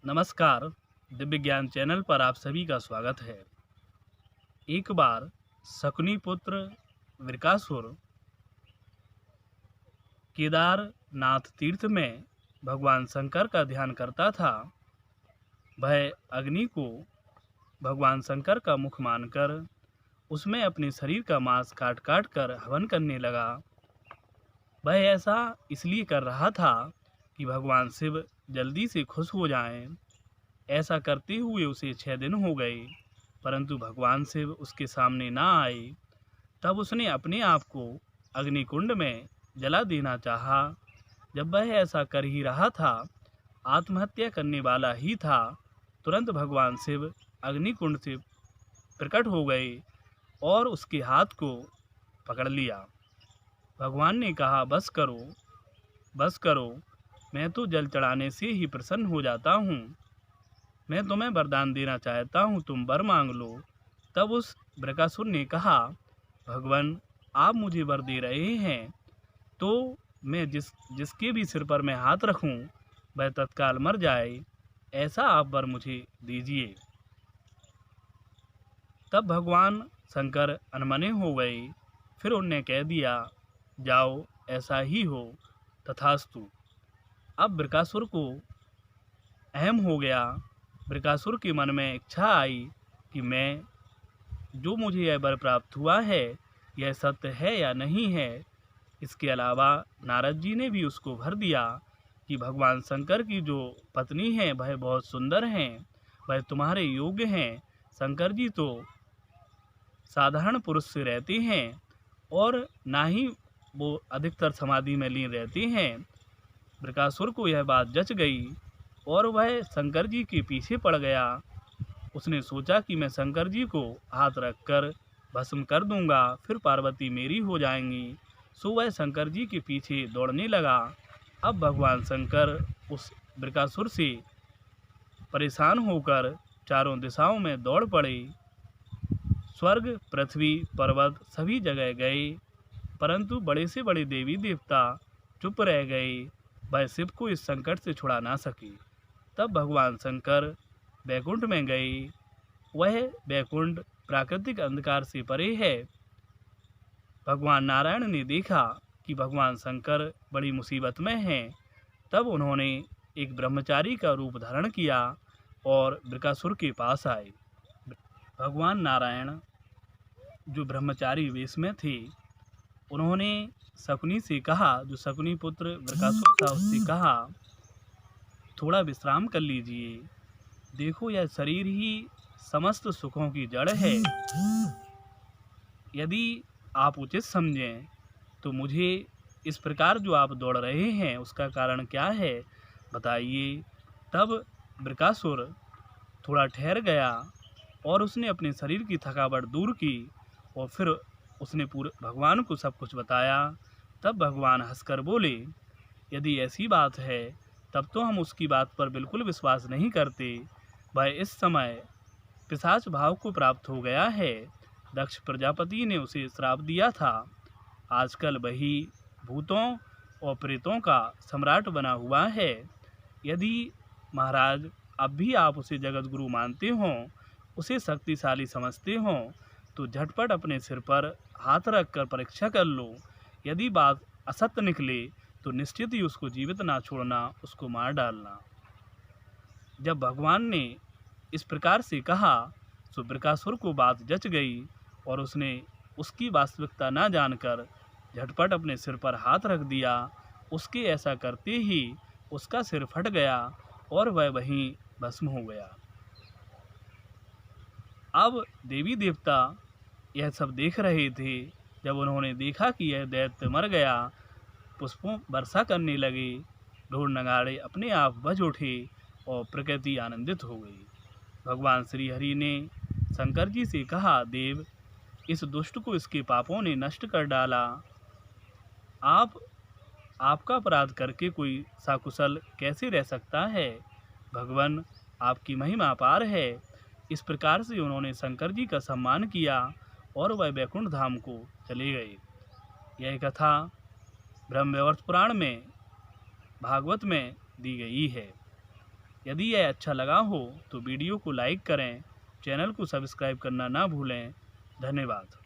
नमस्कार। दिव्य ज्ञान चैनल पर आप सभी का स्वागत है। एक बार शकुनी पुत्र वृकासुर केदारनाथ तीर्थ में भगवान शंकर का ध्यान करता था। वह अग्नि को भगवान शंकर का मुख मानकर उसमें अपने शरीर का मांस काट काट कर हवन करने लगा। वह ऐसा इसलिए कर रहा था कि भगवान शिव जल्दी से खुश हो जाएं। ऐसा करते हुए उसे 6 दिन हो गए, परंतु भगवान शिव उसके सामने ना आए। तब उसने अपने आप को अग्निकुंड में जला देना चाहा। जब वह ऐसा कर ही रहा था, आत्महत्या करने वाला ही था, तुरंत भगवान शिव अग्निकुंड से प्रकट हो गए और उसके हाथ को पकड़ लिया। भगवान ने कहा, बस करो, बस करो, मैं तो जल चढ़ाने से ही प्रसन्न हो जाता हूँ। मैं तुम्हें वरदान देना चाहता हूँ, तुम वर मांग लो। तब उस वृकासुर ने कहा, भगवान, आप मुझे वर दे रहे हैं तो मैं जिसके भी सिर पर मैं हाथ रखूं वह तत्काल मर जाए, ऐसा आप वर मुझे दीजिए। तब भगवान शंकर अनमने हो गए। फिर उनने कह दिया, जाओ, ऐसा ही हो, तथास्तु। अब वृकासुर को अहम हो गया। वृकासुर के मन में इच्छा आई कि जो मुझे यह वर प्राप्त हुआ है, यह सत्य है या नहीं है। इसके अलावा नारद जी ने भी उसको भर दिया कि भगवान शंकर की जो पत्नी है वह बहुत सुंदर हैं, वह तुम्हारे योग्य हैं। शंकर जी तो साधारण पुरुष से रहते हैं और ना ही वो अधिकतर समाधि में लीन रहते हैं। वृकासुर को यह बात जच गई और वह शंकर जी के पीछे पड़ गया। उसने सोचा कि मैं शंकर जी को हाथ रखकर भस्म कर दूंगा, फिर पार्वती मेरी हो जाएंगी। सो वह शंकर जी के पीछे दौड़ने लगा। अब भगवान शंकर उस वृकासुर से परेशान होकर चारों दिशाओं में दौड़ पड़े। स्वर्ग, पृथ्वी, पर्वत सभी जगह गए, परंतु बड़े से बड़े देवी देवता चुप रह गए। वह शिव को इस संकट से छुड़ा ना सके। तब भगवान शंकर वैकुंठ में गए। वह वैकुंठ प्राकृतिक अंधकार से परे है। भगवान नारायण ने देखा कि भगवान शंकर बड़ी मुसीबत में हैं। तब उन्होंने एक ब्रह्मचारी का रूप धारण किया और वृकासुर के पास आए। भगवान नारायण जो ब्रह्मचारी वेश में थे, उन्होंने शकुनी से कहा, जो शकुनी पुत्र वृकासुर था उससे कहा, थोड़ा विश्राम कर लीजिए। देखो, यह शरीर ही समस्त सुखों की जड़ है। यदि आप उचित समझें तो मुझे इस प्रकार जो आप दौड़ रहे हैं उसका कारण क्या है, बताइए। तब वृकासुर थोड़ा ठहर गया और उसने अपने शरीर की थकावट दूर की और फिर उसने पूरे भगवान को सब कुछ बताया। तब भगवान हंसकर बोले, यदि ऐसी बात है तब तो हम उसकी बात पर बिल्कुल विश्वास नहीं करते। वह इस समय पिशाच भाव को प्राप्त हो गया है। दक्ष प्रजापति ने उसे श्राप दिया था। आजकल वही भूतों और प्रेतों का सम्राट बना हुआ है। यदि महाराज अब भी आप उसे जगत गुरु मानते हों, उसे शक्तिशाली समझते हों, तो झटपट अपने सिर पर हाथ रखकर परीक्षा कर लो। यदि बात असत्य निकले तो निश्चित ही उसको जीवित ना छोड़ना, उसको मार डालना। जब भगवान ने इस प्रकार से कहा तो वृकासुर को बात जच गई और उसने उसकी वास्तविकता ना जानकर झटपट अपने सिर पर हाथ रख दिया। उसके ऐसा करते ही उसका सिर फट गया और वह वहीं भस्म हो गया। अब देवी देवता यह सब देख रहे थे। जब उन्होंने देखा कि यह दैत्य मर गया, पुष्पों वर्षा करने लगे। ढोल नगाड़े अपने आप बज उठे और प्रकृति आनंदित हो गई। भगवान श्री हरि ने शंकर जी से कहा, देव, इस दुष्ट को इसके पापों ने नष्ट कर डाला। आपका अपराध करके कोई सकुशल कैसे रह सकता है। भगवान, आपकी महिमा अपार है। इस प्रकार से उन्होंने शंकर जी का सम्मान किया और वह वैकुंठ धाम को चले गए। यह कथा ब्रह्मवैवर्त पुराण में भागवत में दी गई है। यदि यह अच्छा लगा हो तो वीडियो को लाइक करें, चैनल को सब्सक्राइब करना ना भूलें। धन्यवाद।